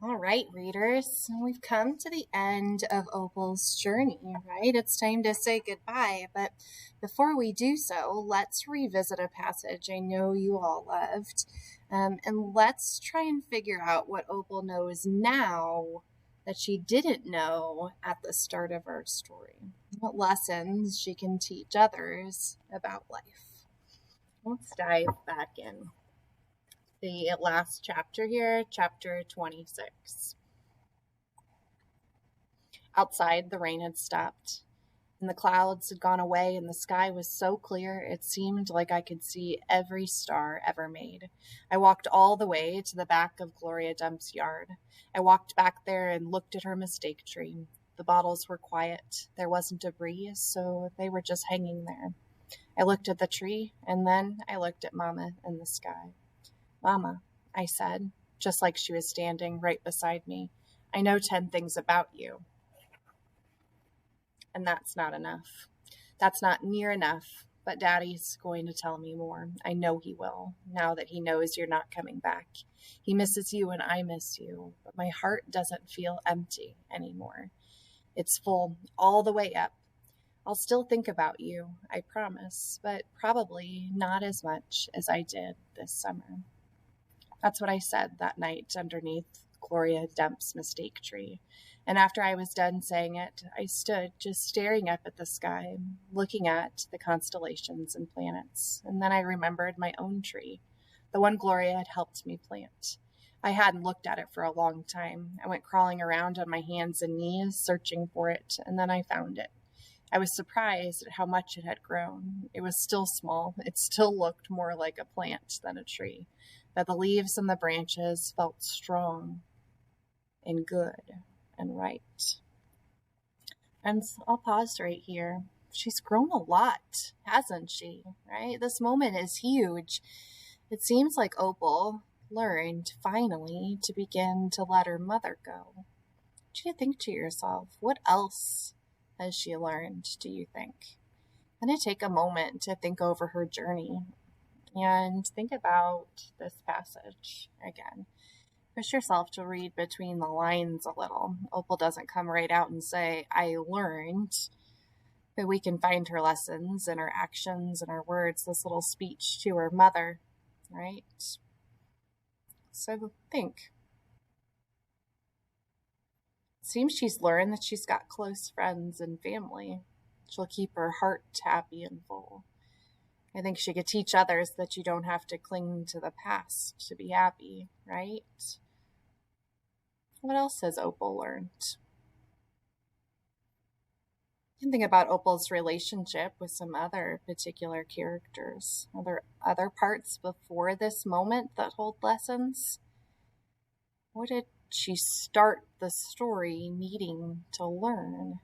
All right, readers, we've come to the end of Opal's journey, right? It's time to say goodbye, but before we do so, let's revisit a passage I know you all loved, and let's try and figure out what Opal knows now that she didn't know at the start of our story. What lessons she can teach others about life. Let's dive back in. The last chapter here, chapter 26. Outside, the rain had stopped, and the clouds had gone away, and the sky was so clear it seemed like I could see every star ever made. I walked all the way to the back of Gloria Dump's yard. I walked back there and looked at her mistake tree. The bottles were quiet. There wasn't a breeze, so they were just hanging there. I looked at the tree, and then I looked at Mama in the sky. Mama, I said, just like she was standing right beside me, I know 10 things about you. And that's not enough. That's not near enough, but Daddy's going to tell me more. I know he will, now that he knows you're not coming back. He misses you and I miss you, but my heart doesn't feel empty anymore. It's full all the way up. I'll still think about you, I promise, but probably not as much as I did this summer. That's what I said that night underneath Gloria Dump's mistake tree. And after I was done saying it, I stood just staring up at the sky, looking at the constellations and planets. And then I remembered my own tree, the one Gloria had helped me plant. I hadn't looked at it for a long time. I went crawling around on my hands and knees, searching for it, and then I found it. I was surprised at how much it had grown. It was still small. It still looked more like a plant than a tree. But the leaves and the branches felt strong and good and right. And I'll pause right here. She's grown a lot, hasn't she? Right? This moment is huge. It seems like Opal learned finally to begin to let her mother go. Do you think to yourself, what else has she learned, do you think? I'm going to take a moment to think over her journey and think about this passage again. Push yourself to read between the lines a little. Opal doesn't come right out and say, I learned, but we can find her lessons and her actions and her words, this little speech to her mother, right? So think. It seems she's learned that she's got close friends and family. She'll keep her heart happy and full. I think she could teach others that you don't have to cling to the past to be happy, right? What else has Opal learned? You can think about Opal's relationship with some other particular characters. Are there other parts before this moment that hold lessons? What did she start the story needing to learn?